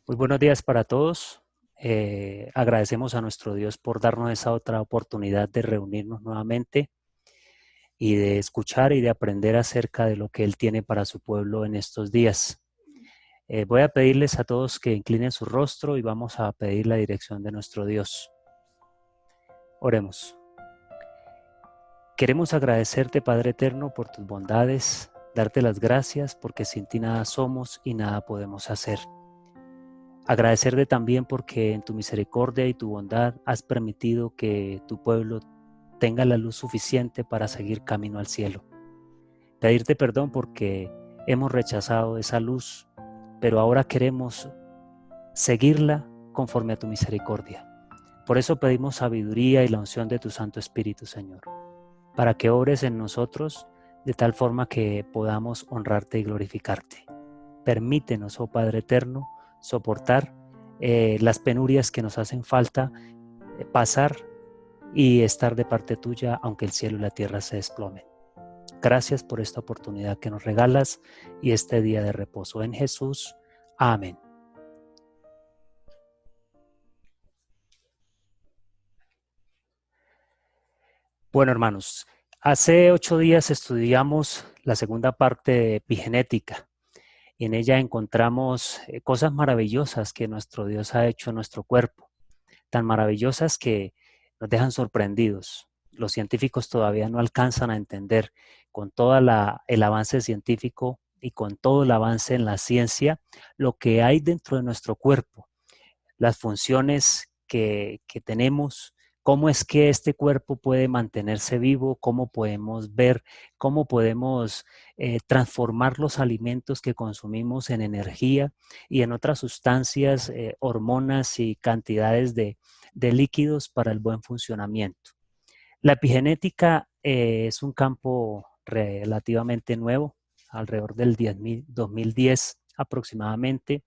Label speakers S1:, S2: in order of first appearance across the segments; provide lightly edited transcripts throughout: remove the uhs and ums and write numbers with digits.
S1: Muy buenos días para todos. Agradecemos a nuestro Dios por darnos esa otra oportunidad de reunirnos nuevamente y de escuchar y de aprender acerca de lo que Él tiene para su pueblo en estos días. Voy a pedirles a todos que inclinen su rostro y vamos a pedir la dirección de nuestro Dios. Oremos. Queremos agradecerte, Padre Eterno, por tus bondades, darte las gracias porque sin ti nada somos y nada podemos hacer. Agradecerte también porque en tu misericordia y tu bondad has permitido que tu pueblo tenga la luz suficiente para seguir camino al cielo. Pedirte perdón porque hemos rechazado esa luz, pero ahora queremos seguirla conforme a tu misericordia. Por eso pedimos sabiduría y la unción de tu Santo Espíritu, Señor, para que obres en nosotros de tal forma que podamos honrarte y glorificarte. Permítenos, oh Padre eterno, soportar las penurias que nos hacen falta, pasar y estar de parte tuya, aunque el cielo y la tierra se desplomen. Gracias por esta oportunidad que nos regalas y este día de reposo en Jesús. Amén. Bueno, hermanos, hace 8 días estudiamos la segunda parte de epigenética. Y en ella encontramos cosas maravillosas que nuestro Dios ha hecho en nuestro cuerpo, tan maravillosas que nos dejan sorprendidos. Los científicos todavía no alcanzan a entender, con todo el avance científico y con todo el avance en la ciencia, lo que hay dentro de nuestro cuerpo, las funciones que tenemos, cómo es que este cuerpo puede mantenerse vivo, cómo podemos ver, cómo podemos transformar los alimentos que consumimos en energía y en otras sustancias, hormonas y cantidades de líquidos para el buen funcionamiento. La epigenética es un campo relativamente nuevo, alrededor del 2010 aproximadamente.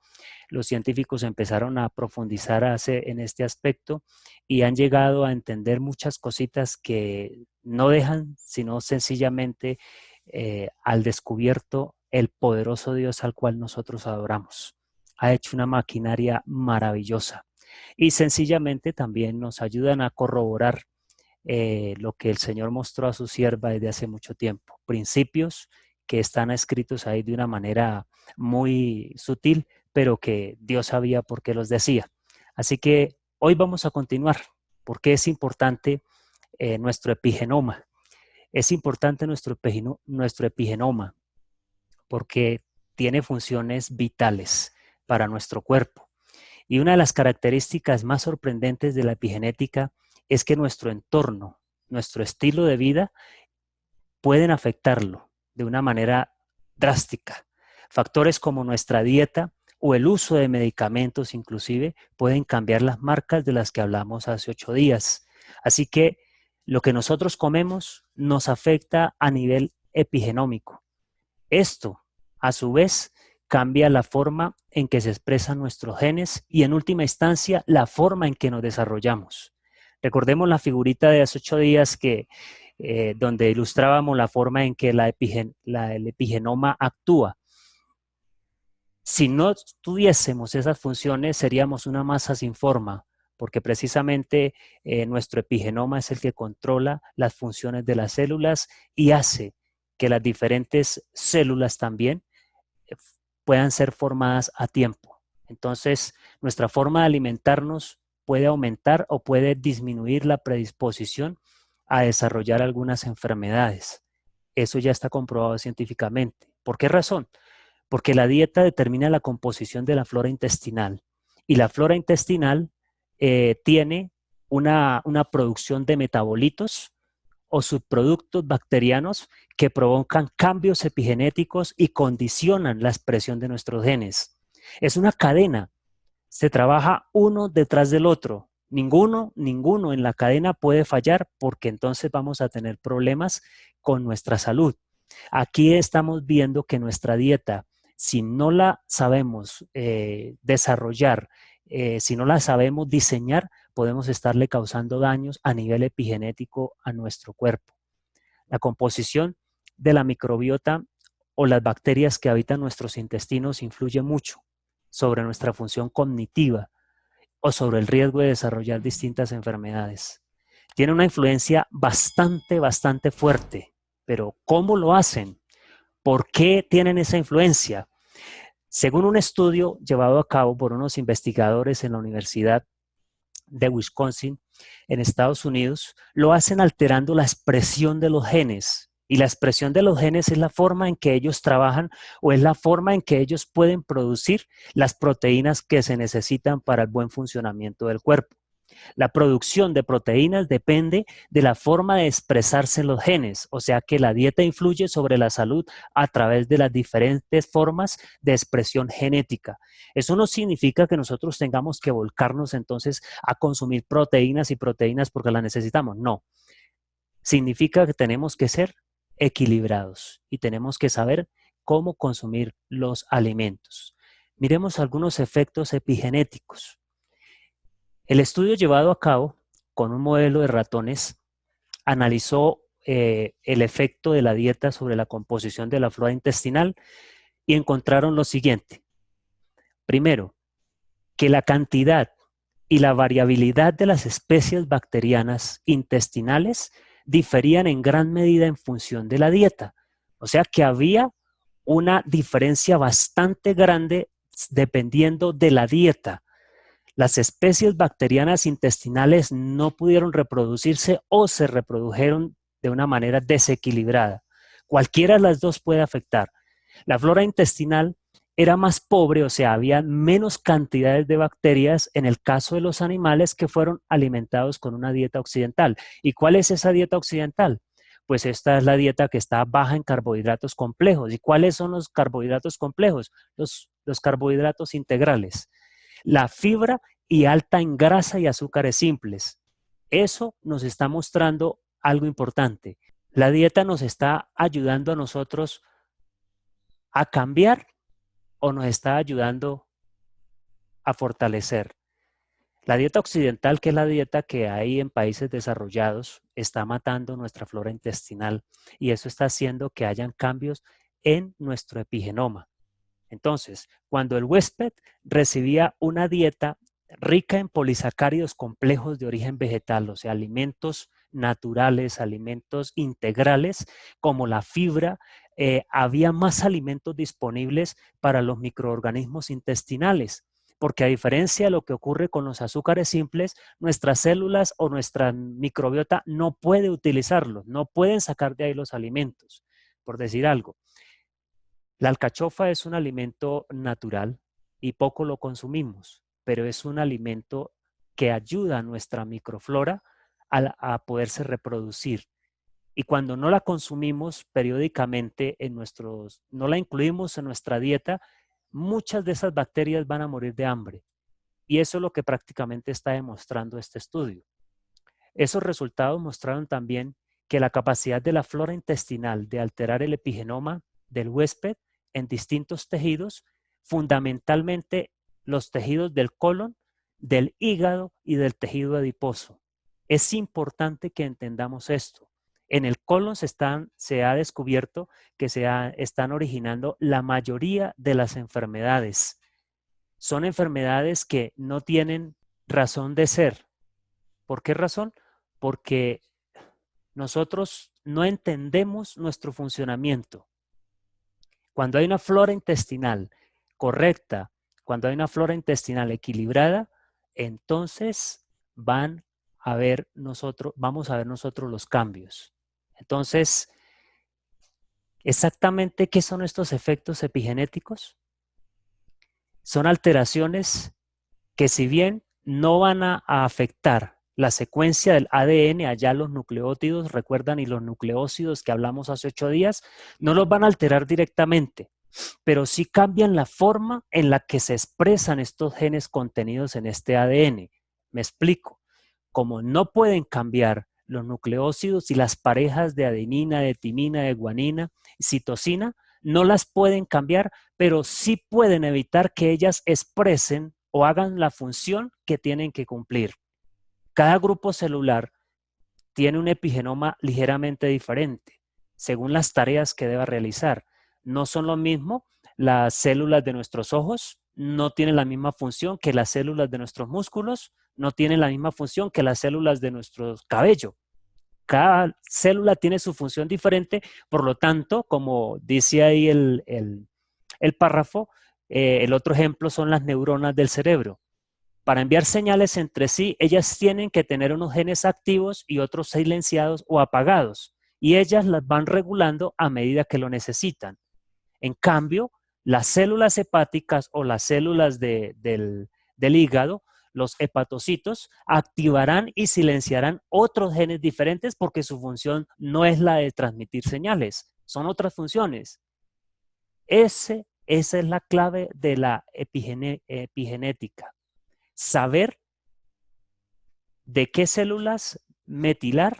S1: Los científicos empezaron a profundizar en este aspecto y han llegado a entender muchas cositas que no dejan, sino sencillamente al descubierto el poderoso Dios al cual nosotros adoramos. Ha hecho una maquinaria maravillosa y sencillamente también nos ayudan a corroborar lo que el Señor mostró a su sierva desde hace mucho tiempo, principios que están escritos ahí de una manera muy sutil, pero que Dios sabía por qué los decía. Así que hoy vamos a continuar, porque es importante nuestro epigenoma. Es importante nuestro epigenoma porque tiene funciones vitales para nuestro cuerpo. Y una de las características más sorprendentes de la epigenética es que nuestro entorno, nuestro estilo de vida, pueden afectarlo de una manera drástica. Factores como nuestra dieta o el uso de medicamentos inclusive pueden cambiar las marcas de las que hablamos hace 8 días. Así que lo que nosotros comemos nos afecta a nivel epigenómico. Esto, a su vez, cambia la forma en que se expresan nuestros genes y, en última instancia, la forma en que nos desarrollamos. Recordemos la figurita de hace 8 días donde ilustrábamos la forma en que el epigenoma actúa. Si no tuviésemos esas funciones, seríamos una masa sin forma, porque precisamente nuestro epigenoma es el que controla las funciones de las células y hace que las diferentes células también puedan ser formadas a tiempo. Entonces, nuestra forma de alimentarnos puede aumentar o puede disminuir la predisposición a desarrollar algunas enfermedades. Eso ya está comprobado científicamente. ¿Por qué razón? Porque la dieta determina la composición de la flora intestinal y la flora intestinal tiene una producción de metabolitos o subproductos bacterianos que provocan cambios epigenéticos y condicionan la expresión de nuestros genes. Es una cadena, se trabaja uno detrás del otro. Ninguno en la cadena puede fallar porque entonces vamos a tener problemas con nuestra salud. Aquí estamos viendo que nuestra dieta, si no la sabemos desarrollar, si no la sabemos diseñar, podemos estarle causando daños a nivel epigenético a nuestro cuerpo. La composición de la microbiota o las bacterias que habitan nuestros intestinos influye mucho sobre nuestra función cognitiva o sobre el riesgo de desarrollar distintas enfermedades. Tiene una influencia bastante fuerte, pero ¿cómo lo hacen? ¿Por qué tienen esa influencia? Según un estudio llevado a cabo por unos investigadores en la Universidad de Wisconsin, en Estados Unidos, lo hacen alterando la expresión de los genes. Y la expresión de los genes es la forma en que ellos trabajan o es la forma en que ellos pueden producir las proteínas que se necesitan para el buen funcionamiento del cuerpo. La producción de proteínas depende de la forma de expresarse los genes, o sea que la dieta influye sobre la salud a través de las diferentes formas de expresión genética. Eso no significa que nosotros tengamos que volcarnos entonces a consumir proteínas y proteínas porque las necesitamos, no. Significa que tenemos que ser equilibrados y tenemos que saber cómo consumir los alimentos. Miremos algunos efectos epigenéticos. El estudio llevado a cabo con un modelo de ratones analizó el efecto de la dieta sobre la composición de la flora intestinal y encontraron lo siguiente. Primero, que la cantidad y la variabilidad de las especies bacterianas intestinales diferían en gran medida en función de la dieta. O sea que había una diferencia bastante grande dependiendo de la dieta. Las especies bacterianas intestinales no pudieron reproducirse o se reprodujeron de una manera desequilibrada. Cualquiera de las dos puede afectar. La flora intestinal era más pobre, o sea, había menos cantidades de bacterias en el caso de los animales que fueron alimentados con una dieta occidental. ¿Y cuál es esa dieta occidental? Pues esta es la dieta que está baja en carbohidratos complejos. ¿Y cuáles son los carbohidratos complejos? Los carbohidratos integrales. La fibra y alta en grasa y azúcares simples. Eso nos está mostrando algo importante. La dieta nos está ayudando a nosotros a cambiar o nos está ayudando a fortalecer. La dieta occidental, que es la dieta que hay en países desarrollados, está matando nuestra flora intestinal y eso está haciendo que hayan cambios en nuestro epigenoma. Entonces, cuando el huésped recibía una dieta rica en polisacáridos complejos de origen vegetal, o sea, alimentos naturales, alimentos integrales, como la fibra, había más alimentos disponibles para los microorganismos intestinales, porque a diferencia de lo que ocurre con los azúcares simples, nuestras células o nuestra microbiota no puede utilizarlos, no pueden sacar de ahí los alimentos, por decir algo. La alcachofa es un alimento natural y poco lo consumimos, pero es un alimento que ayuda a nuestra microflora a poderse reproducir. Y cuando no la consumimos periódicamente no la incluimos en nuestra dieta, muchas de esas bacterias van a morir de hambre. Y eso es lo que prácticamente está demostrando este estudio. Esos resultados mostraron también que la capacidad de la flora intestinal de alterar el epigenoma del huésped en distintos tejidos, fundamentalmente los tejidos del colon, del hígado y del tejido adiposo. Es importante que entendamos esto. En el colon se ha descubierto que están originando la mayoría de las enfermedades. Son enfermedades que no tienen razón de ser. ¿Por qué razón? Porque nosotros no entendemos nuestro funcionamiento. Cuando hay una flora intestinal correcta, cuando hay una flora intestinal equilibrada, entonces vamos a ver nosotros los cambios. Entonces, ¿exactamente qué son estos efectos epigenéticos? Son alteraciones que, si bien no van a afectar la secuencia del ADN, allá los nucleótidos, recuerdan, y los nucleócidos que hablamos hace 8 días, no los van a alterar directamente, pero sí cambian la forma en la que se expresan estos genes contenidos en este ADN. Me explico. Como no pueden cambiar los nucleócidos y las parejas de adenina, de timina, de guanina, citosina, no las pueden cambiar, pero sí pueden evitar que ellas expresen o hagan la función que tienen que cumplir. Cada grupo celular tiene un epigenoma ligeramente diferente, según las tareas que deba realizar. No son lo mismo las células de nuestros ojos, no tienen la misma función que las células de nuestros músculos, no tienen la misma función que las células de nuestro cabello. Cada célula tiene su función diferente, por lo tanto, como dice ahí el párrafo, el otro ejemplo son las neuronas del cerebro. Para enviar señales entre sí, ellas tienen que tener unos genes activos y otros silenciados o apagados, y ellas las van regulando a medida que lo necesitan. En cambio, las células hepáticas o las células del hígado, los hepatocitos, activarán y silenciarán otros genes diferentes porque su función no es la de transmitir señales, son otras funciones. Esa es la clave de la epigenética. Saber de qué células metilar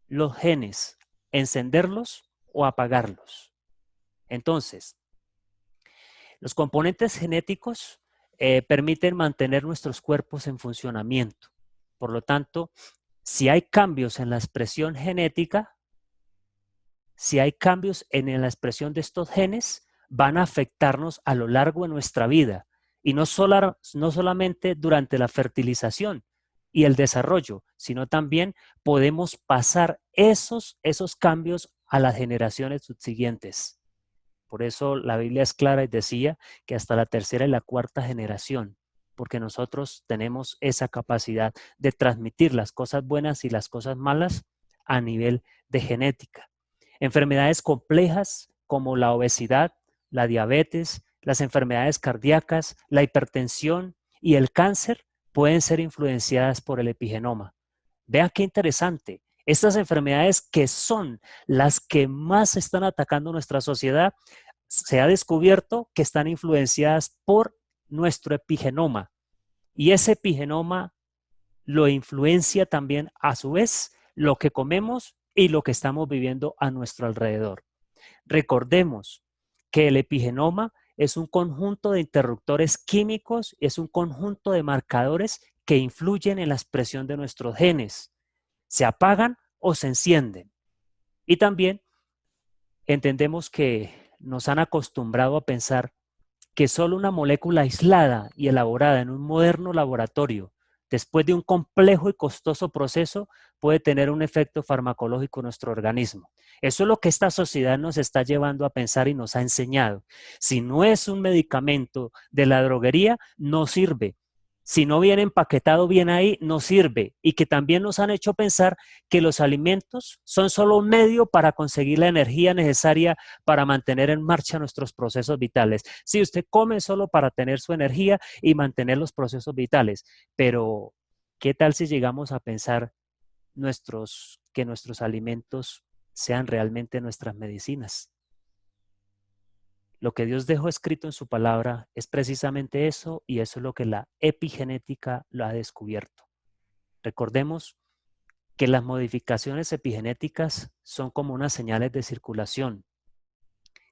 S1: los genes, encenderlos o apagarlos. Entonces, los componentes genéticos permiten mantener nuestros cuerpos en funcionamiento. Por lo tanto, si hay cambios en la expresión genética, si hay cambios en la expresión de estos genes, van a afectarnos a lo largo de nuestra vida y no solamente durante la fertilización y el desarrollo, sino también podemos pasar esos cambios a las generaciones subsiguientes. Por eso la Biblia es clara y decía que hasta la tercera y la cuarta generación, porque nosotros tenemos esa capacidad de transmitir las cosas buenas y las cosas malas a nivel de genética. Enfermedades complejas como la obesidad, la diabetes, las enfermedades cardíacas, la hipertensión y el cáncer pueden ser influenciadas por el epigenoma. Vean qué interesante. Estas enfermedades que son las que más están atacando nuestra sociedad, se ha descubierto que están influenciadas por nuestro epigenoma. Y ese epigenoma lo influencia también a su vez lo que comemos y lo que estamos viviendo a nuestro alrededor. Recordemos que el epigenoma es un conjunto de interruptores químicos, es un conjunto de marcadores que influyen en la expresión de nuestros genes. Se apagan o se encienden. Y también entendemos que nos han acostumbrado a pensar que solo una molécula aislada y elaborada en un moderno laboratorio, después de un complejo y costoso proceso, puede tener un efecto farmacológico en nuestro organismo. Eso es lo que esta sociedad nos está llevando a pensar y nos ha enseñado. Si no es un medicamento de la droguería, no sirve. Si no viene empaquetado bien ahí, no sirve. Y que también nos han hecho pensar que los alimentos son solo un medio para conseguir la energía necesaria para mantener en marcha nuestros procesos vitales. Si usted come solo para tener su energía y mantener los procesos vitales, pero ¿qué tal si llegamos a pensar que nuestros alimentos sean realmente nuestras medicinas? Lo que Dios dejó escrito en su palabra es precisamente eso, y eso es lo que la epigenética lo ha descubierto. Recordemos que las modificaciones epigenéticas son como unas señales de circulación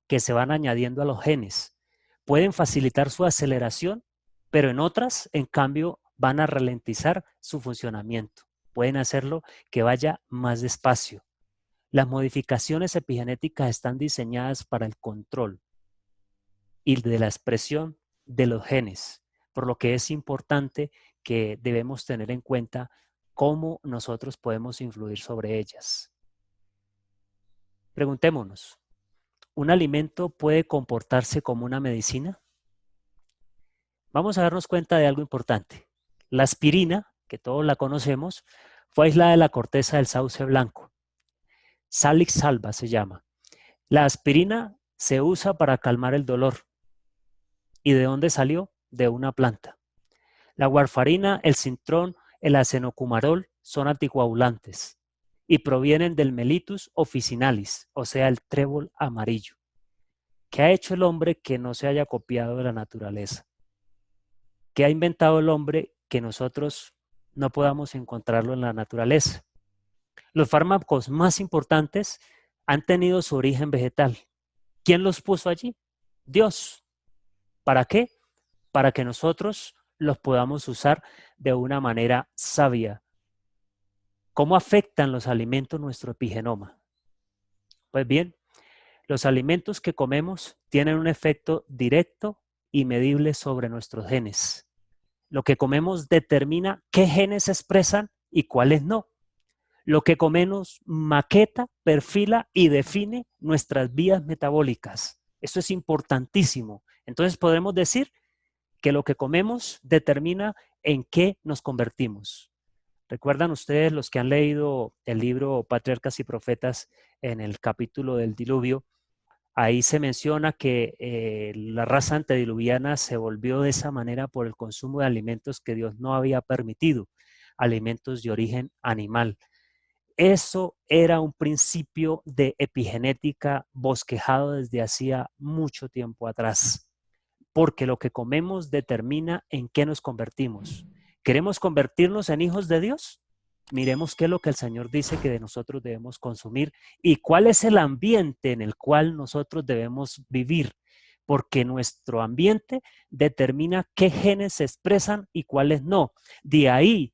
S1: que se van añadiendo a los genes. Pueden facilitar su aceleración, pero en otras, en cambio, van a ralentizar su funcionamiento. Pueden hacerlo que vaya más despacio. Las modificaciones epigenéticas están diseñadas para el control y de la expresión de los genes, por lo que es importante que debemos tener en cuenta cómo nosotros podemos influir sobre ellas. Preguntémonos, ¿un alimento puede comportarse como una medicina? Vamos a darnos cuenta de algo importante. La aspirina, que todos la conocemos, fue aislada de la corteza del sauce blanco. Salix alba se llama. La aspirina se usa para calmar el dolor. ¿Y de dónde salió? De una planta. La warfarina, el cintrón, el acenocumarol son anticoagulantes y provienen del Mellitus officinalis, o sea, el trébol amarillo. ¿Qué ha hecho el hombre que no se haya copiado de la naturaleza? ¿Qué ha inventado el hombre que nosotros no podamos encontrarlo en la naturaleza? Los fármacos más importantes han tenido su origen vegetal. ¿Quién los puso allí? Dios. ¿Para qué? Para que nosotros los podamos usar de una manera sabia. ¿Cómo afectan los alimentos nuestro epigenoma? Pues bien, los alimentos que comemos tienen un efecto directo y medible sobre nuestros genes. Lo que comemos determina qué genes se expresan y cuáles no. Lo que comemos maqueta, perfila y define nuestras vías metabólicas. Esto es importantísimo. Entonces podemos decir que lo que comemos determina en qué nos convertimos. ¿Recuerdan ustedes los que han leído el libro Patriarcas y Profetas en el capítulo del diluvio? Ahí se menciona que la raza antediluviana se volvió de esa manera por el consumo de alimentos que Dios no había permitido, alimentos de origen animal. Eso era un principio de epigenética bosquejado desde hacía mucho tiempo atrás, porque lo que comemos determina en qué nos convertimos. ¿Queremos convertirnos en hijos de Dios? Miremos qué es lo que el Señor dice que de nosotros debemos consumir y cuál es el ambiente en el cual nosotros debemos vivir, porque nuestro ambiente determina qué genes se expresan y cuáles no. De ahí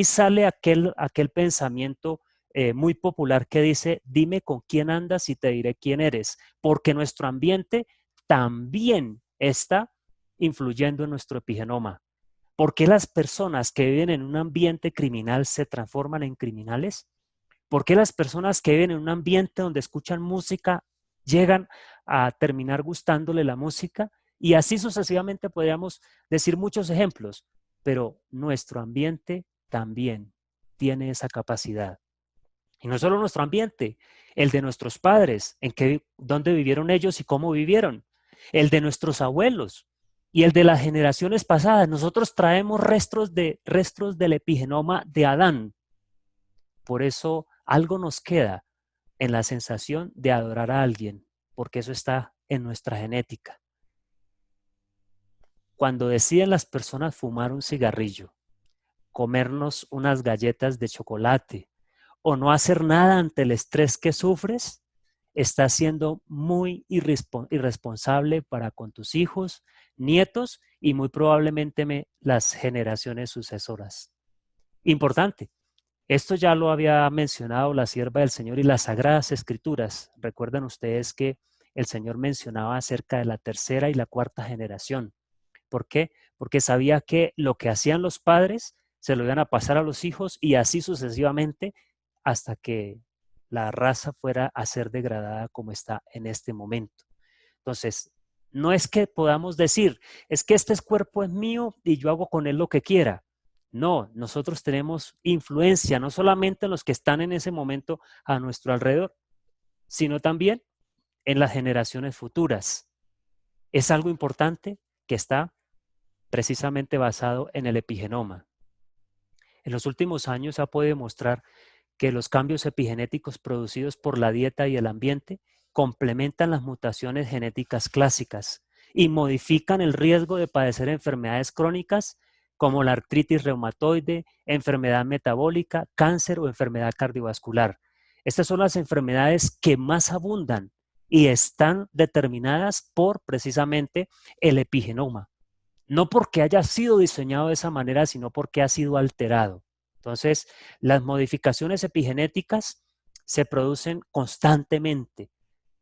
S1: sale aquel pensamiento muy popular que dice, dime con quién andas y te diré quién eres, porque nuestro ambiente también está influyendo en nuestro epigenoma. ¿Por qué las personas que viven en un ambiente criminal se transforman en criminales? ¿Por qué las personas que viven en un ambiente donde escuchan música llegan a terminar gustándole la música? Y así sucesivamente podríamos decir muchos ejemplos, pero nuestro ambiente también tiene esa capacidad. Y no solo nuestro ambiente, el de nuestros padres, dónde vivieron ellos y cómo vivieron, el de nuestros abuelos y el de las generaciones pasadas. Nosotros traemos restos del epigenoma de Adán. Por eso algo nos queda en la sensación de adorar a alguien, porque eso está en nuestra genética. Cuando deciden las personas fumar un cigarrillo, comernos unas galletas de chocolate, o no hacer nada ante el estrés que sufres, estás siendo muy irresponsable para con tus hijos, nietos y muy probablemente las generaciones sucesoras. Importante, esto ya lo había mencionado la sierva del Señor y las Sagradas Escrituras. Recuerdan ustedes que el Señor mencionaba acerca de la tercera y la cuarta generación. ¿Por qué? Porque sabía que lo que hacían los padres se lo iban a pasar a los hijos y así sucesivamente hasta que la raza fuera a ser degradada como está en este momento. Entonces, no es que podamos decir, es que este cuerpo es mío y yo hago con él lo que quiera. No, nosotros tenemos influencia, no solamente en los que están en ese momento a nuestro alrededor, sino también en las generaciones futuras. Es algo importante que está precisamente basado en el epigenoma. En los últimos años se ha podido demostrar que los cambios epigenéticos producidos por la dieta y el ambiente complementan las mutaciones genéticas clásicas y modifican el riesgo de padecer enfermedades crónicas como la artritis reumatoide, enfermedad metabólica, cáncer o enfermedad cardiovascular. Estas son las enfermedades que más abundan y están determinadas por precisamente el epigenoma. No porque haya sido diseñado de esa manera, sino porque ha sido alterado. Entonces, las modificaciones epigenéticas se producen constantemente.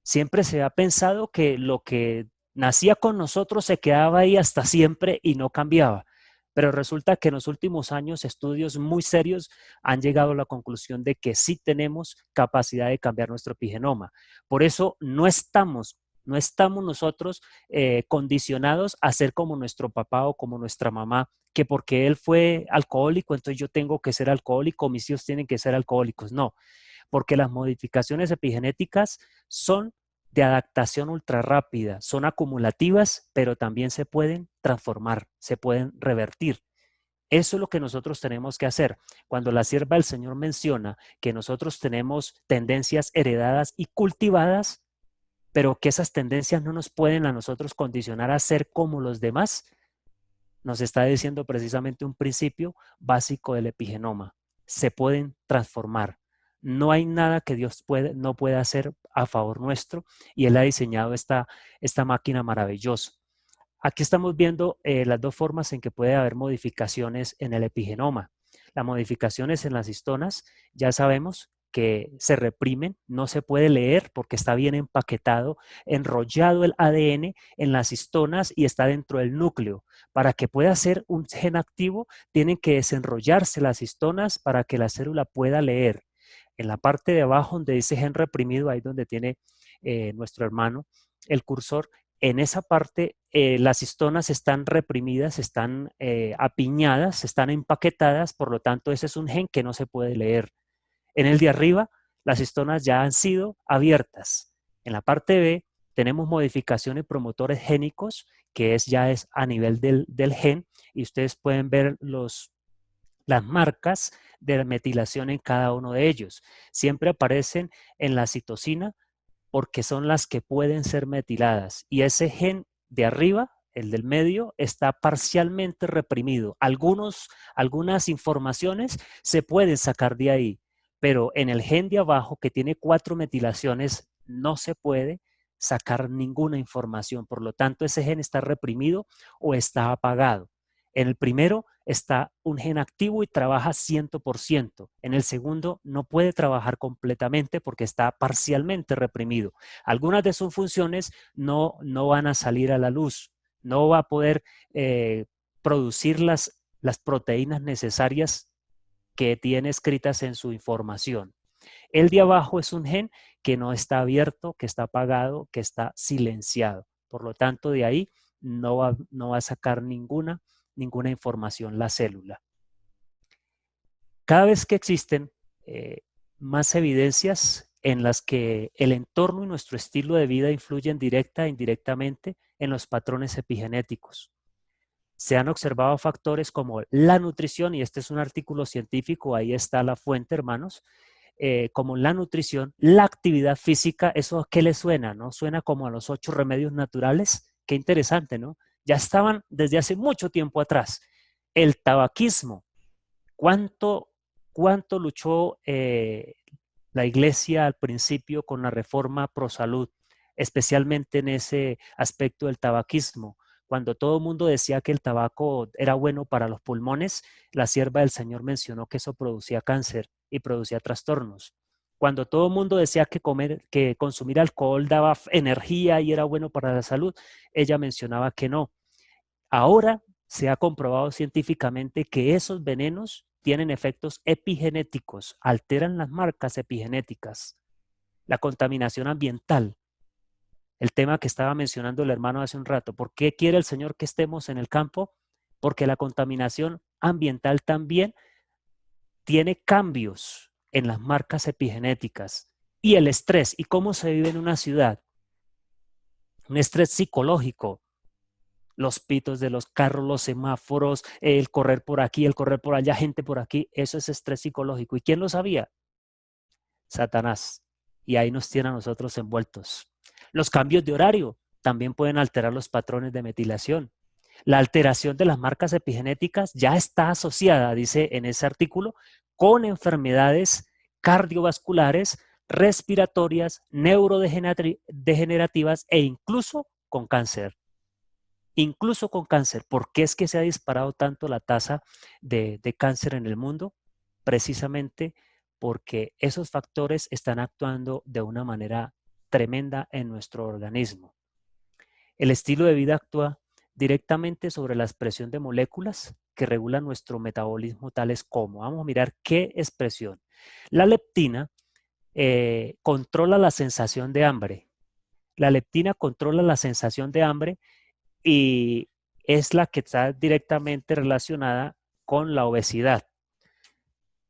S1: Siempre se ha pensado que lo que nacía con nosotros se quedaba ahí hasta siempre y no cambiaba. Pero resulta que en los últimos años estudios muy serios han llegado a la conclusión de que sí tenemos capacidad de cambiar nuestro epigenoma. Por eso no estamos nosotros condicionados a ser como nuestro papá o como nuestra mamá, que porque él fue alcohólico, entonces yo tengo que ser alcohólico, mis hijos tienen que ser alcohólicos. No, porque las modificaciones epigenéticas son de adaptación ultra rápida, son acumulativas, pero también se pueden transformar, se pueden revertir. Eso es lo que nosotros tenemos que hacer. Cuando la sierva del Señor menciona que nosotros tenemos tendencias heredadas y cultivadas, pero que esas tendencias no nos pueden a nosotros condicionar a ser como los demás, nos está diciendo precisamente un principio básico del epigenoma. Se pueden transformar. No hay nada que Dios no pueda hacer a favor nuestro y Él ha diseñado esta máquina maravillosa. Aquí estamos viendo las dos formas en que puede haber modificaciones en el epigenoma. Las modificaciones en las histonas, ya sabemos que se reprimen, no se puede leer porque está bien empaquetado, enrollado el ADN en las histonas y está dentro del núcleo. Para que pueda ser un gen activo, tienen que desenrollarse las histonas para que la célula pueda leer. En la parte de abajo donde dice gen reprimido, ahí donde tiene nuestro hermano el cursor, en esa parte las histonas están reprimidas, están apiñadas, están empaquetadas, por lo tanto ese es un gen que no se puede leer. En el de arriba, las histonas ya han sido abiertas. En la parte B tenemos modificaciones y promotores génicos, que ya es a nivel del gen, y ustedes pueden ver las marcas de metilación en cada uno de ellos. Siempre aparecen en la citosina porque son las que pueden ser metiladas. Y ese gen de arriba, el del medio, está parcialmente reprimido. Algunas informaciones se pueden sacar de ahí, pero en el gen de abajo, que tiene 4 metilaciones, no se puede sacar ninguna información. Por lo tanto, ese gen está reprimido o está apagado. En el primero está un gen activo y trabaja 100%. En el segundo no puede trabajar completamente porque está parcialmente reprimido. Algunas de sus funciones no van a salir a la luz. No va a poder producir las proteínas necesarias que tiene escritas en su información. El de abajo es un gen que no está abierto, que está apagado, que está silenciado. Por lo tanto, de ahí no va a sacar ninguna información la célula. Cada vez que existen más evidencias en las que el entorno y nuestro estilo de vida influyen directa e indirectamente en los patrones epigenéticos. Se han observado factores como la nutrición, y este es un artículo científico, ahí está la fuente, hermanos, como la nutrición, la actividad física. ¿Eso a qué le suena? ¿No? Suena como a los 8 remedios naturales. Qué interesante, ¿no? Ya estaban desde hace mucho tiempo atrás. El tabaquismo. ¿Cuánto luchó la iglesia al principio con la reforma pro salud, especialmente en ese aspecto del tabaquismo? Cuando todo el mundo decía que el tabaco era bueno para los pulmones, la sierva del Señor mencionó que eso producía cáncer y producía trastornos. Cuando todo el mundo decía que consumir alcohol daba energía y era bueno para la salud, ella mencionaba que no. Ahora se ha comprobado científicamente que esos venenos tienen efectos epigenéticos, alteran las marcas epigenéticas. La contaminación ambiental, el tema que estaba mencionando el hermano hace un rato. ¿Por qué quiere el Señor que estemos en el campo? Porque la contaminación ambiental también tiene cambios en las marcas epigenéticas. Y el estrés, ¿y cómo se vive en una ciudad? Un estrés psicológico. Los pitos de los carros, los semáforos, el correr por aquí, el correr por allá, gente por aquí, eso es estrés psicológico. ¿Y quién lo sabía? Satanás. Y ahí nos tiene a nosotros envueltos. Los cambios de horario también pueden alterar los patrones de metilación. La alteración de las marcas epigenéticas ya está asociada, dice en ese artículo, con enfermedades cardiovasculares, respiratorias, neurodegenerativas e incluso con cáncer. Incluso con cáncer. ¿Por qué es que se ha disparado tanto la tasa de cáncer en el mundo? Precisamente porque esos factores están actuando de una manera tremenda en nuestro organismo. El estilo de vida actúa directamente sobre la expresión de moléculas que regulan nuestro metabolismo, tales como, vamos a mirar qué expresión. La leptina controla la sensación de hambre. La leptina controla la sensación de hambre y es la que está directamente relacionada con la obesidad.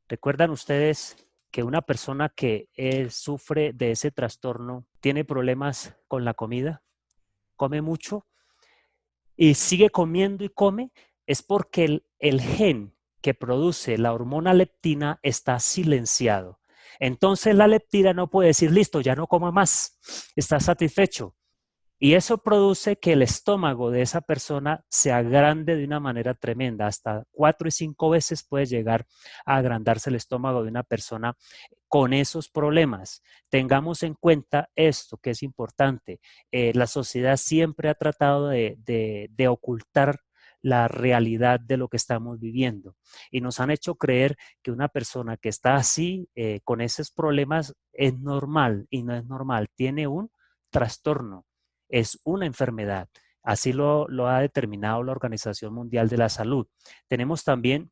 S1: ¿Recuerdan ustedes que una persona que sufre de ese trastorno tiene problemas con la comida? Come mucho y sigue comiendo y come, es porque el gen que produce la hormona leptina está silenciado. Entonces la leptina no puede decir, listo, ya no coma más, está satisfecho. Y eso produce que el estómago de esa persona se agrande de una manera tremenda. Hasta 4 y 5 veces puede llegar a agrandarse el estómago de una persona con esos problemas. Tengamos en cuenta esto que es importante. La sociedad siempre ha tratado de ocultar la realidad de lo que estamos viviendo. Y nos han hecho creer que una persona que está así, con esos problemas, es normal y no es normal. Tiene un trastorno, es una enfermedad. Así lo ha determinado la Organización Mundial de la Salud. Tenemos también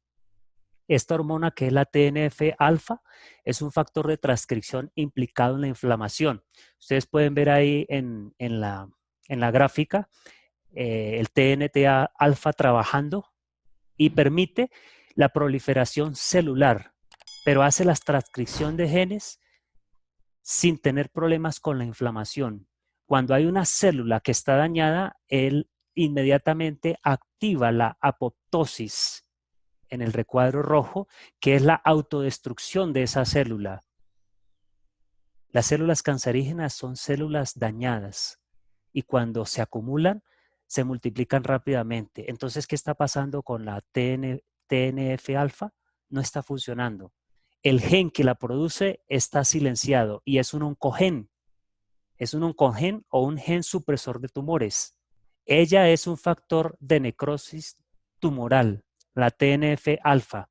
S1: esta hormona que es la TNF-alfa, es un factor de transcripción implicado en la inflamación. Ustedes pueden ver ahí en la gráfica el TNF-alfa trabajando y permite la proliferación celular, pero hace la transcripción de genes sin tener problemas con la inflamación. Cuando hay una célula que está dañada, él inmediatamente activa la apoptosis en el recuadro rojo, que es la autodestrucción de esa célula. Las células cancerígenas son células dañadas y cuando se acumulan, se multiplican rápidamente. Entonces, ¿qué está pasando con la TNF-alfa? No está funcionando. El gen que la produce está silenciado y es un oncogen. Es un oncogen o un gen supresor de tumores. Ella es un factor de necrosis tumoral, la TNF-alfa.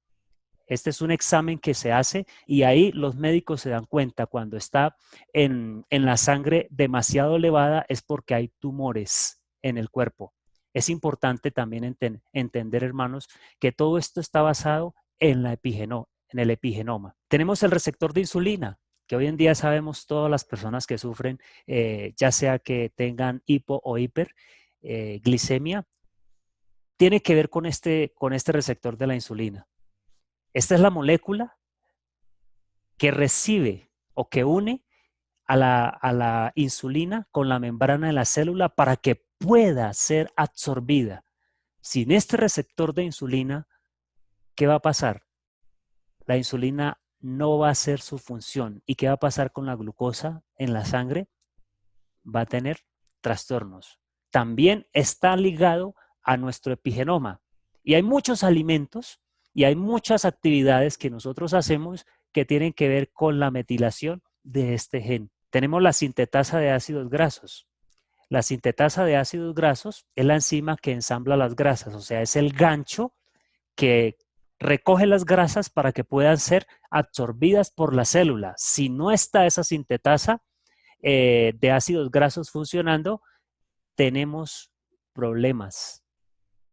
S1: Este es un examen que se hace y ahí los médicos se dan cuenta cuando está en la sangre demasiado elevada es porque hay tumores en el cuerpo. Es importante también entender, hermanos, que todo esto está basado en el epigenoma. Tenemos el receptor de insulina, que hoy en día sabemos todas las personas que sufren, ya sea que tengan hipo o hiperglicemia, tiene que ver con este receptor de la insulina. Esta es la molécula que recibe o que une a la insulina con la membrana de la célula para que pueda ser absorbida. Sin este receptor de insulina, ¿qué va a pasar? La insulina no va a hacer su función. ¿Y qué va a pasar con la glucosa en la sangre? Va a tener trastornos. También está ligado a nuestro epigenoma. Y hay muchos alimentos y hay muchas actividades que nosotros hacemos que tienen que ver con la metilación de este gen. Tenemos la sintetasa de ácidos grasos. La sintetasa de ácidos grasos es la enzima que ensambla las grasas, o sea, es el gancho que recoge las grasas para que puedan ser absorbidas por la célula. Si no está esa sintetasa de ácidos grasos funcionando, tenemos problemas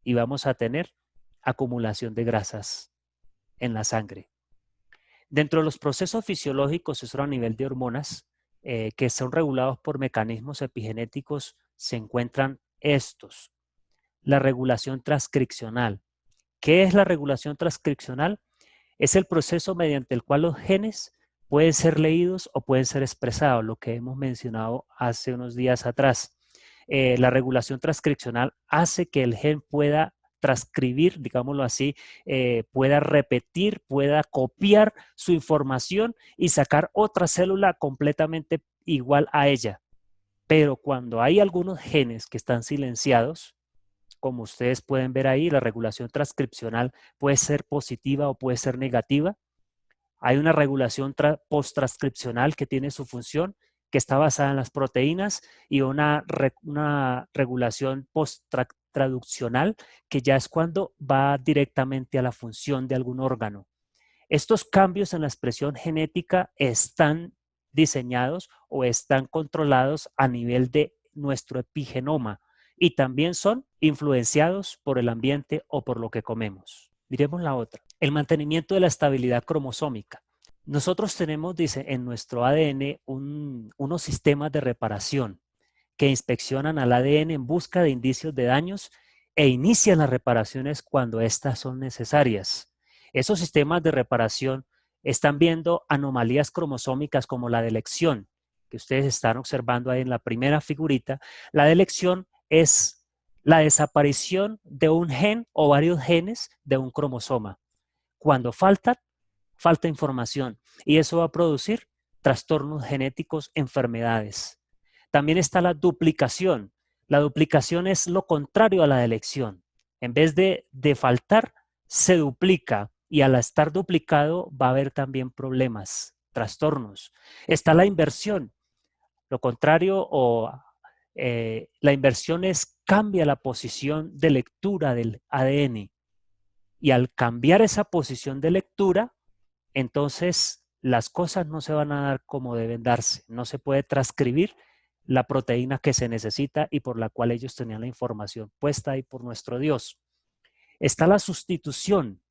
S1: y vamos a tener acumulación de grasas en la sangre. Dentro de los procesos fisiológicos, eso a nivel de hormonas, que son regulados por mecanismos epigenéticos, se encuentran estos. La regulación transcripcional. ¿Qué es la regulación transcripcional? Es el proceso mediante el cual los genes pueden ser leídos o pueden ser expresados, lo que hemos mencionado hace unos días atrás. La regulación transcripcional hace que el gen pueda transcribir, digámoslo así, pueda repetir, pueda copiar su información y sacar otra célula completamente igual a ella. Pero cuando hay algunos genes que están silenciados, como ustedes pueden ver ahí, la regulación transcripcional puede ser positiva o puede ser negativa. Hay una regulación post-transcripcional que tiene su función, que está basada en las proteínas, y una regulación post-traduccional, que ya es cuando va directamente a la función de algún órgano. Estos cambios en la expresión genética están diseñados o están controlados a nivel de nuestro epigenoma y también son influenciados por el ambiente o por lo que comemos. Miremos la otra. El mantenimiento de la estabilidad cromosómica. Nosotros tenemos, dice, en nuestro ADN unos sistemas de reparación que inspeccionan al ADN en busca de indicios de daños e inician las reparaciones cuando éstas son necesarias. Esos sistemas de reparación están viendo anomalías cromosómicas como la delección, que ustedes están observando ahí en la primera figurita. La delección es la desaparición de un gen o varios genes de un cromosoma. Cuando falta información y eso va a producir trastornos genéticos, enfermedades. También está la duplicación. La duplicación es lo contrario a la delección. En vez de faltar, se duplica y al estar duplicado va a haber también problemas, trastornos. Está la inversión. Lo contrario La inversión cambia la posición de lectura del ADN. Y al cambiar esa posición de lectura, entonces las cosas no se van a dar como deben darse. No se puede transcribir la proteína que se necesita y por la cual ellos tenían la información puesta ahí por nuestro Dios. Está la sustitución,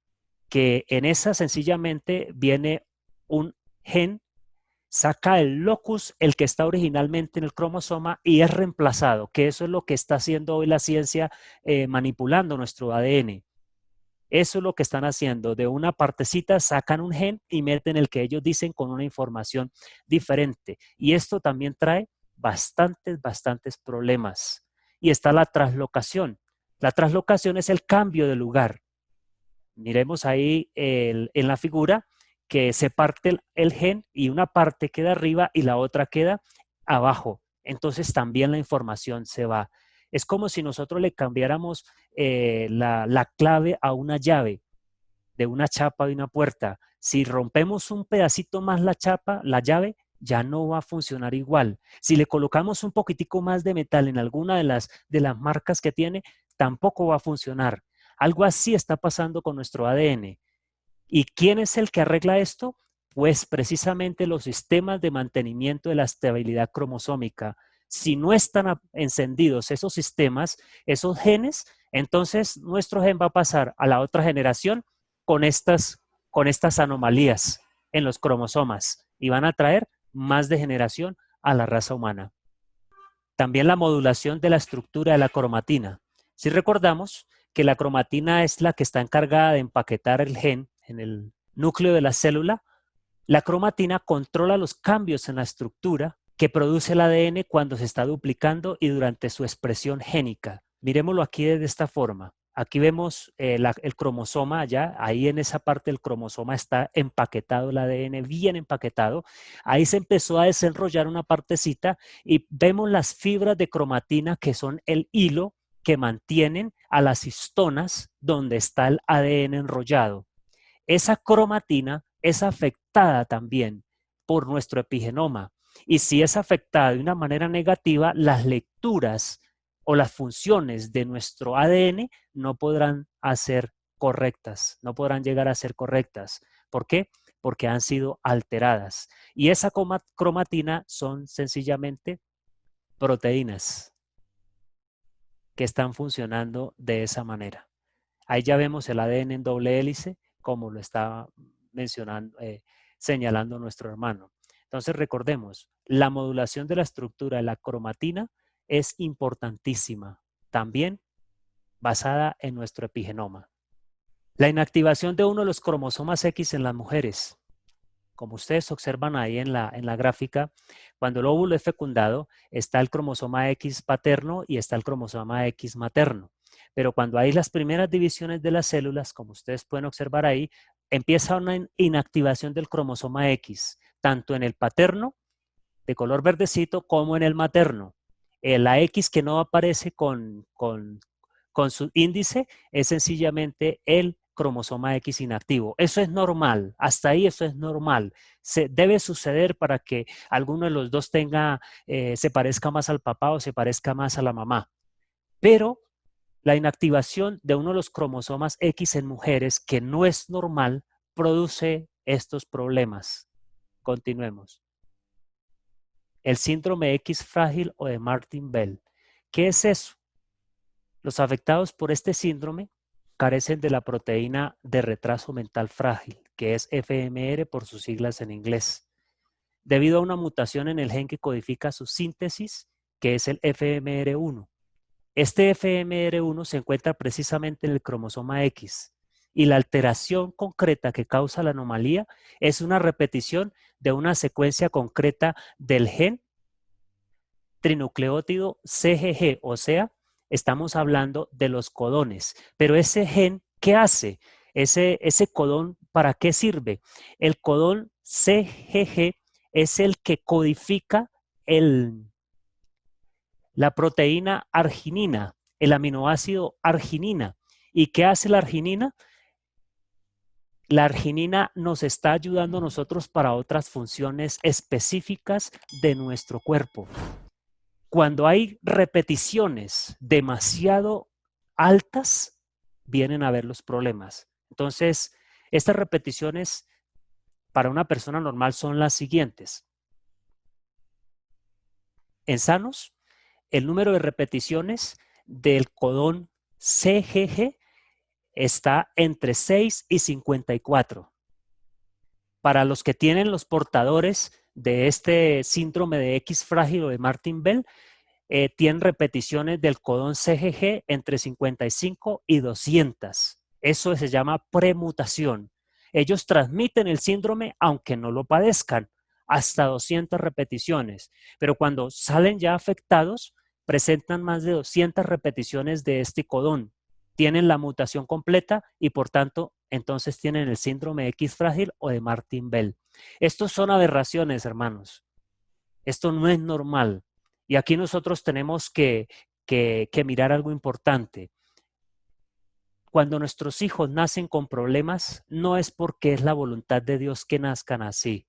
S1: que en esa sencillamente viene un gen, saca el locus, el que está originalmente en el cromosoma, y es reemplazado, que eso es lo que está haciendo hoy la ciencia, manipulando nuestro ADN. Eso es lo que están haciendo. De una partecita sacan un gen y meten el que ellos dicen con una información diferente. Y esto también trae bastantes problemas. Y está la translocación. La translocación es el cambio de lugar. Miremos ahí en la figura que se parte el gen y una parte queda arriba y la otra queda abajo. Entonces también la información se va. Es como si nosotros le cambiáramos la clave a una llave de una chapa de una puerta. Si rompemos un pedacito más la chapa, la llave, ya no va a funcionar igual. Si le colocamos un poquitico más de metal en alguna de las marcas que tiene, tampoco va a funcionar. Algo así está pasando con nuestro ADN. ¿Y quién es el que arregla esto? Pues precisamente los sistemas de mantenimiento de la estabilidad cromosómica. Si no están encendidos esos sistemas, esos genes, entonces nuestro gen va a pasar a la otra generación con estas anomalías en los cromosomas y van a traer más degeneración a la raza humana. También la modulación de la estructura de la cromatina. Si recordamos que la cromatina es la que está encargada de empaquetar el gen en el núcleo de la célula, la cromatina controla los cambios en la estructura que produce el ADN cuando se está duplicando y durante su expresión génica. Miremoslo aquí de esta forma. Aquí vemos el cromosoma allá, ahí en esa parte del cromosoma está empaquetado el ADN, bien empaquetado. Ahí se empezó a desarrollar una partecita y vemos las fibras de cromatina que son el hilo que mantienen a las histonas donde está el ADN enrollado. Esa cromatina es afectada también por nuestro epigenoma. Y si es afectada de una manera negativa, las lecturas o las funciones de nuestro ADN no podrán ser correctas, no podrán llegar a ser correctas. ¿Por qué? Porque han sido alteradas. Y esa cromatina son sencillamente proteínas que están funcionando de esa manera. Ahí ya vemos el ADN en doble hélice, como lo está mencionando, señalando nuestro hermano. Entonces recordemos, la modulación de la estructura de la cromatina es importantísima, también basada en nuestro epigenoma. La inactivación de uno de los cromosomas X en las mujeres. Como ustedes observan ahí en la gráfica, cuando el óvulo es fecundado, está el cromosoma X paterno y está el cromosoma X materno. Pero cuando hay las primeras divisiones de las células, como ustedes pueden observar ahí, empieza una inactivación del cromosoma X, tanto en el paterno, de color verdecito, como en el materno. La X que no aparece con su índice es sencillamente el cromosoma X inactivo. Eso es normal, hasta ahí eso es normal. Debe suceder para que alguno de los dos se parezca más al papá o se parezca más a la mamá. Pero la inactivación de uno de los cromosomas X en mujeres, que no es normal, produce estos problemas. Continuemos. El síndrome X frágil o de Martin-Bell. ¿Qué es eso? Los afectados por este síndrome carecen de la proteína de retraso mental frágil, que es FMR por sus siglas en inglés, debido a una mutación en el gen que codifica su síntesis, que es el FMR1. Este FMR1 se encuentra precisamente en el cromosoma X y la alteración concreta que causa la anomalía es una repetición de una secuencia concreta del gen trinucleótido CGG, o sea, estamos hablando de los codones. Pero ese gen, ¿qué hace? Ese codón, ¿para qué sirve? El codón CGG es el que codifica la proteína arginina, el aminoácido arginina. ¿Y qué hace la arginina? La arginina nos está ayudando a nosotros para otras funciones específicas de nuestro cuerpo. Cuando hay repeticiones demasiado altas, vienen a ver los problemas. Entonces, estas repeticiones para una persona normal son las siguientes. En sanos, el número de repeticiones del codón CGG está entre 6 y 54. Para los que tienen los portadores de este síndrome de X frágil o de Martin-Bell, tienen repeticiones del codón CGG entre 55 y 200. Eso se llama premutación. Ellos transmiten el síndrome aunque no lo padezcan, hasta 200 repeticiones. Pero cuando salen ya afectados, presentan más de 200 repeticiones de este codón. Tienen la mutación completa y por tanto, entonces tienen el síndrome X frágil o de Martin-Bell. Estos son aberraciones, hermanos. Esto no es normal. Y aquí nosotros tenemos que mirar algo importante. Cuando nuestros hijos nacen con problemas, no es porque es la voluntad de Dios que nazcan así.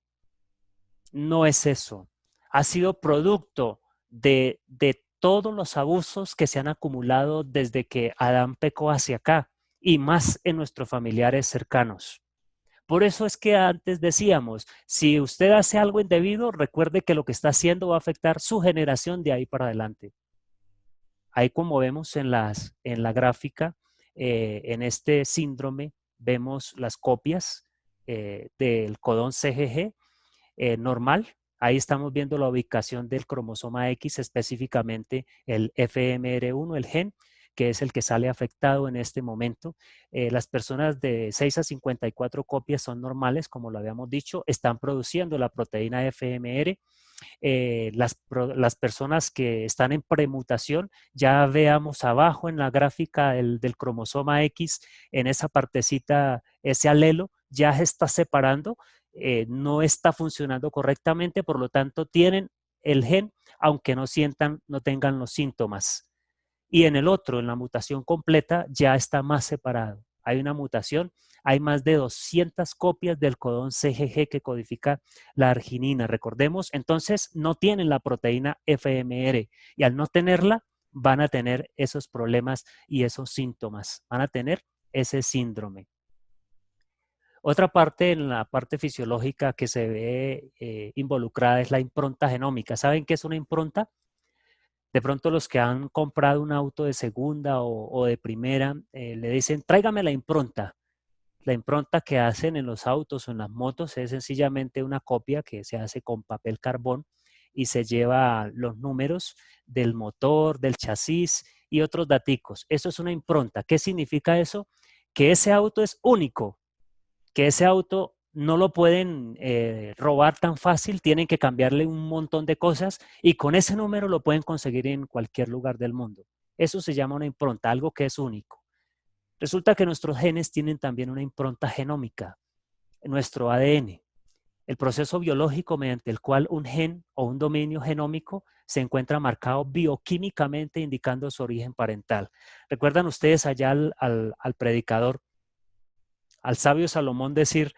S1: No es eso. Ha sido producto de todos los abusos que se han acumulado desde que Adán pecó hacia acá y más en nuestros familiares cercanos. Por eso es que antes decíamos, si usted hace algo indebido, recuerde que lo que está haciendo va a afectar su generación de ahí para adelante. Ahí como vemos en la gráfica, en este síndrome, vemos las copias del codón CGG normal. Ahí estamos viendo la ubicación del cromosoma X, específicamente el FMR1, el gen, que es el que sale afectado en este momento. Las personas de 6 a 54 copias son normales, como lo habíamos dicho, están produciendo la proteína FMR. Las personas que están en premutación, ya veamos abajo en la gráfica del cromosoma X, en esa partecita, ese alelo ya se está separando, no está funcionando correctamente, por lo tanto tienen el gen, aunque no sientan, no tengan los síntomas. Y en el otro, en la mutación completa, ya está más separado. Hay una mutación, hay más de 200 copias del codón CGG que codifica la arginina. Recordemos, entonces no tienen la proteína FMR y al no tenerla van a tener esos problemas y esos síntomas, van a tener ese síndrome. Otra parte, en la parte fisiológica que se ve involucrada es la impronta genómica. ¿Saben qué es una impronta? De pronto los que han comprado un auto de segunda o de primera le dicen, tráigame la impronta. La impronta que hacen en los autos o en las motos es sencillamente una copia que se hace con papel carbón y se lleva los números del motor, del chasis y otros daticos. Eso es una impronta. ¿Qué significa eso? Que ese auto es único, que ese auto no lo pueden robar tan fácil, tienen que cambiarle un montón de cosas y con ese número lo pueden conseguir en cualquier lugar del mundo. Eso se llama una impronta, algo que es único. Resulta que nuestros genes tienen también una impronta genómica, nuestro ADN, el proceso biológico mediante el cual un gen o un dominio genómico se encuentra marcado bioquímicamente indicando su origen parental. ¿Recuerdan ustedes allá al predicador, al sabio Salomón decir,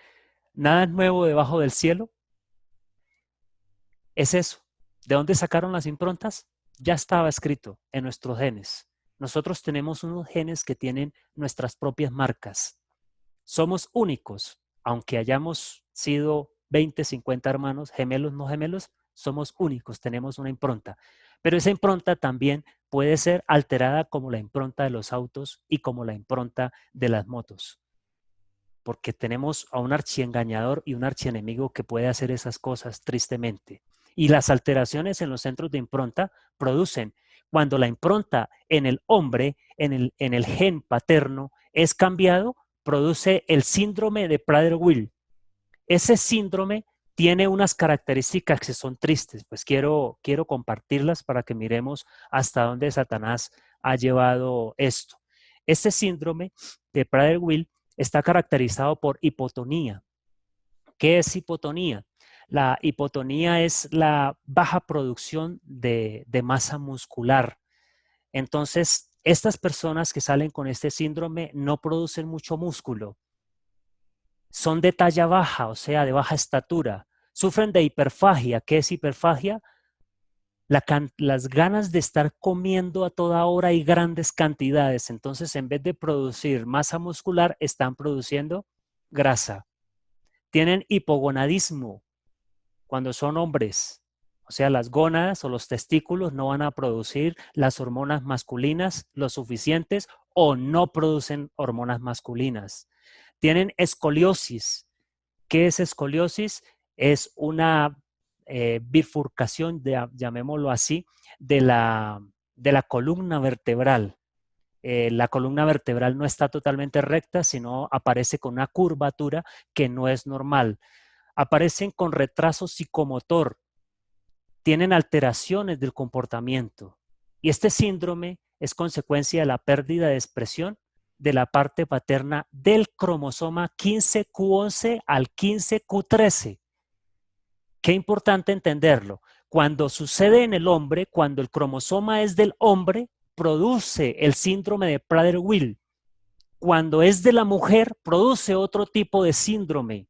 S1: nada es nuevo debajo del cielo? Es eso. ¿De dónde sacaron las improntas? Ya estaba escrito en nuestros genes. Nosotros tenemos unos genes que tienen nuestras propias marcas. Somos únicos, aunque hayamos sido 20, 50 hermanos, gemelos, no gemelos, somos únicos, tenemos una impronta. Pero esa impronta también puede ser alterada como la impronta de los autos y como la impronta de las motos. Porque tenemos a un archiengañador y un archienemigo que puede hacer esas cosas tristemente. Y las alteraciones en los centros de impronta producen, cuando la impronta en el hombre, en el gen paterno, es cambiado, produce el síndrome de Prader-Willi. Ese síndrome tiene unas características que son tristes, pues quiero compartirlas para que miremos hasta dónde Satanás ha llevado esto. Este síndrome de Prader-Willi está caracterizado por hipotonía. ¿Qué es hipotonía? La hipotonía es la baja producción de masa muscular. Entonces, estas personas que salen con este síndrome no producen mucho músculo. Son de talla baja, o sea, de baja estatura. Sufren de hiperfagia. ¿Qué es hiperfagia? las ganas de estar comiendo a toda hora y grandes cantidades. Entonces, en vez de producir masa muscular, están produciendo grasa. Tienen hipogonadismo cuando son hombres. O sea, las gónadas o los testículos no van a producir las hormonas masculinas lo suficientes o no producen hormonas masculinas. Tienen escoliosis. ¿Qué es escoliosis? Es una bifurcación, llamémoslo así, de la columna vertebral. La columna vertebral no está totalmente recta, sino aparece con una curvatura que no es normal. Aparecen con retraso psicomotor, tienen alteraciones del comportamiento. Y este síndrome es consecuencia de la pérdida de expresión de la parte paterna del cromosoma 15q11 al 15q13. Qué importante entenderlo. Cuando sucede en el hombre, cuando el cromosoma es del hombre, produce el síndrome de Prader-Willi. Cuando es de la mujer, produce otro tipo de síndrome.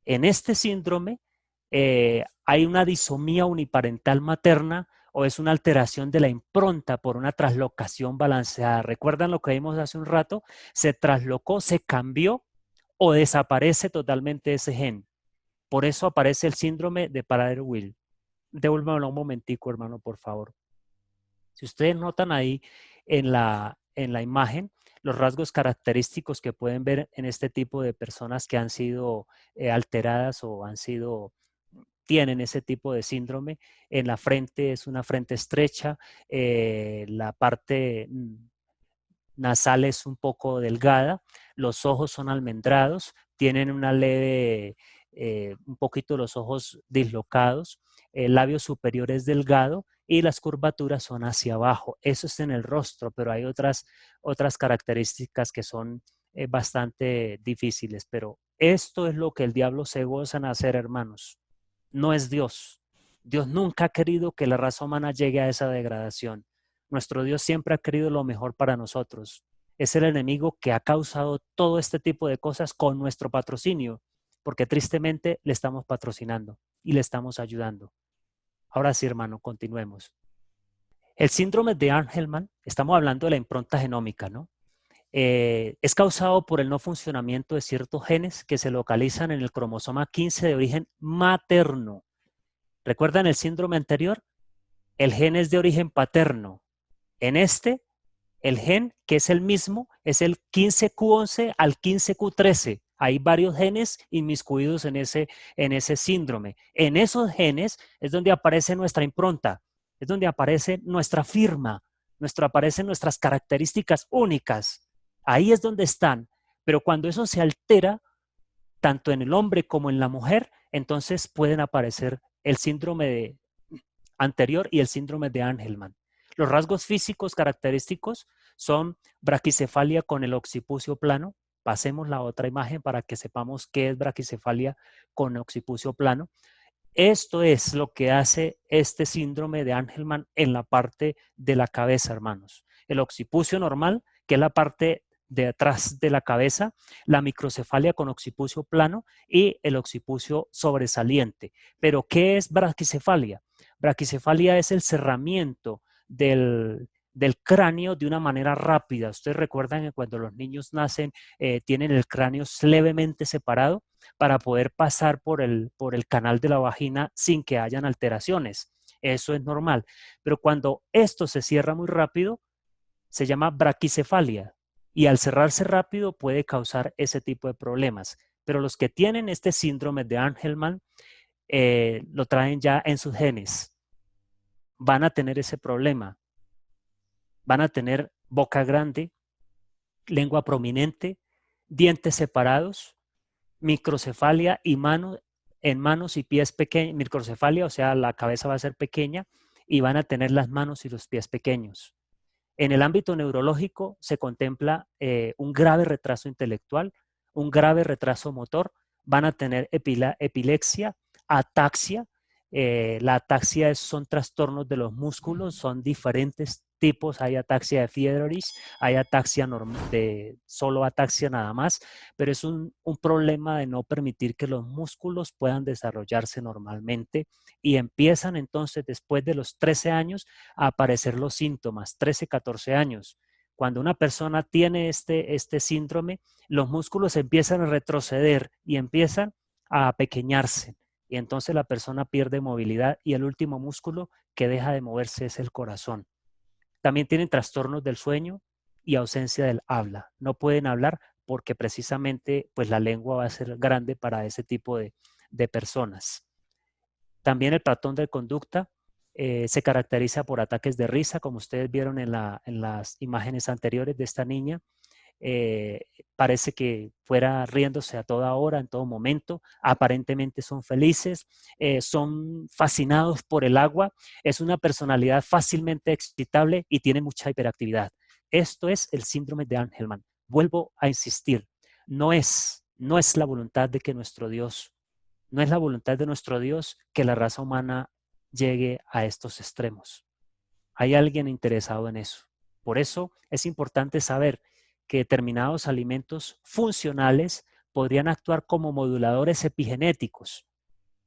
S1: En este síndrome hay una disomía uniparental materna o es una alteración de la impronta por una traslocación balanceada. ¿Recuerdan lo que vimos hace un rato? Se traslocó, se cambió o desaparece totalmente ese gen. Por eso aparece el síndrome de Prader-Willi. Devuélvamelo un momentico, hermano, por favor. Si ustedes notan ahí en la imagen, los rasgos característicos que pueden ver en este tipo de personas que han sido alteradas o tienen ese tipo de síndrome, en la frente es una frente estrecha, la parte nasal es un poco delgada, los ojos son almendrados, tienen una leve, un poquito los ojos dislocados, el labio superior es delgado y las curvaturas son hacia abajo. Eso es en el rostro, pero hay otras características que son bastante difíciles, pero esto es lo que el diablo se goza en hacer, hermanos. No es Dios. Dios nunca ha querido que la raza humana llegue a esa degradación. Nuestro Dios siempre ha querido lo mejor para nosotros. Es el enemigo que ha causado todo este tipo de cosas con nuestro patrocinio, porque tristemente le estamos patrocinando y le estamos ayudando. Ahora sí, hermano, continuemos. El síndrome de Angelman, estamos hablando de la impronta genómica, ¿no? Es causado por el no funcionamiento de ciertos genes que se localizan en el cromosoma 15 de origen materno. ¿Recuerdan el síndrome anterior? El gen es de origen paterno. En este, el gen, que es el mismo, es el 15q11 al 15q13. Hay varios genes inmiscuidos en ese síndrome. En esos genes es donde aparece nuestra impronta, es donde aparece nuestra firma, aparecen nuestras características únicas. Ahí es donde están. Pero cuando eso se altera, tanto en el hombre como en la mujer, entonces pueden aparecer el síndrome anterior y el síndrome de Angelman. Los rasgos físicos característicos son braquicefalia con el occipucio plano. Pasemos la otra imagen para que sepamos qué es braquicefalia con occipucio plano. Esto es lo que hace este síndrome de Angelman en la parte de la cabeza, hermanos. El occipucio normal, que es la parte de atrás de la cabeza, la microcefalia con occipucio plano y el occipucio sobresaliente. Pero, ¿qué es braquicefalia? Braquicefalia es el cerramiento del cráneo de una manera rápida. Ustedes recuerdan que cuando los niños nacen tienen el cráneo levemente separado para poder pasar por el canal de la vagina sin que hayan alteraciones. Eso es normal. Pero cuando esto se cierra muy rápido, se llama braquicefalia. Y al cerrarse rápido puede causar ese tipo de problemas. Pero los que tienen este síndrome de Angelman lo traen ya en sus genes. Van a tener ese problema. Van a tener boca grande, lengua prominente, dientes separados, microcefalia y en manos y pies pequeños, microcefalia, o sea, la cabeza va a ser pequeña y van a tener las manos y los pies pequeños. En el ámbito neurológico se contempla un grave retraso intelectual, un grave retraso motor, van a tener epilepsia, ataxia. La ataxia son trastornos de los músculos, son diferentes tipos, hay ataxia de Friedreich, hay ataxia de solo ataxia nada más, pero es un problema de no permitir que los músculos puedan desarrollarse normalmente y empiezan entonces después de los 13 años a aparecer los síntomas, 13, 14 años. Cuando una persona tiene este síndrome, los músculos empiezan a retroceder y empiezan a apequeñarse. Y entonces la persona pierde movilidad y el último músculo que deja de moverse es el corazón. También tienen trastornos del sueño y ausencia del habla. No pueden hablar porque precisamente pues la lengua va a ser grande para ese tipo de personas. También el patrón de conducta se caracteriza por ataques de risa, como ustedes vieron en las imágenes anteriores de esta niña. Eh, Parece que fuera riéndose a toda hora, en todo momento. Aparentemente son felices, son fascinados por el agua. Es una personalidad fácilmente excitable y tiene mucha hiperactividad. Esto es el síndrome de Angelman. Vuelvo a insistir, no es la voluntad de que nuestro Dios no es la voluntad de nuestro Dios que la raza humana llegue a estos extremos. Hay alguien interesado en eso. Por eso es importante saber que determinados alimentos funcionales podrían actuar como moduladores epigenéticos,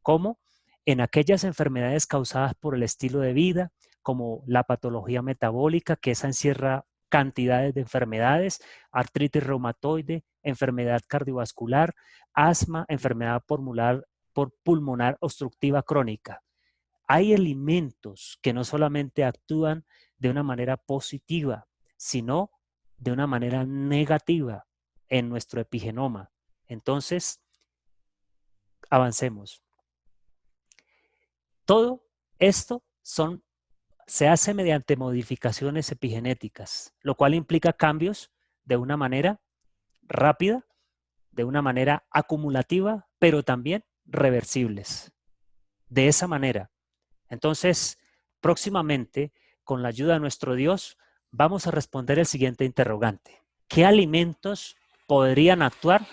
S1: como en aquellas enfermedades causadas por el estilo de vida, como la patología metabólica, que esa encierra cantidades de enfermedades, artritis reumatoide, enfermedad cardiovascular, asma, enfermedad pulmonar obstructiva crónica. Hay alimentos que no solamente actúan de una manera positiva, sino de una manera negativa en nuestro epigenoma. Entonces, avancemos. Todo esto se hace mediante modificaciones epigenéticas, lo cual implica cambios de una manera rápida, de una manera acumulativa, pero también reversibles. De esa manera. Entonces, próximamente, con la ayuda de nuestro Dios, vamos a responder el siguiente interrogante. ¿Qué alimentos podrían actuar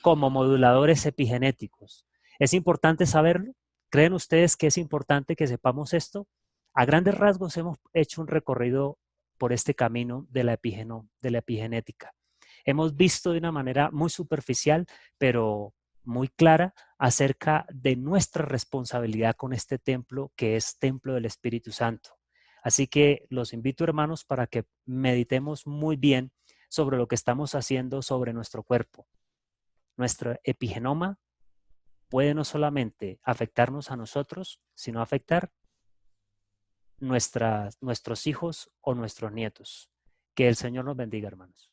S1: como moduladores epigenéticos? ¿Es importante saberlo? ¿Creen ustedes que es importante que sepamos esto? A grandes rasgos hemos hecho un recorrido por este camino de la epigenética. Hemos visto de una manera muy superficial, pero muy clara, acerca de nuestra responsabilidad con este templo que es templo del Espíritu Santo. Así que los invito, hermanos, para que meditemos muy bien sobre lo que estamos haciendo sobre nuestro cuerpo. Nuestro epigenoma puede no solamente afectarnos a nosotros, sino afectar nuestros hijos o nuestros nietos. Que el Señor nos bendiga, hermanos.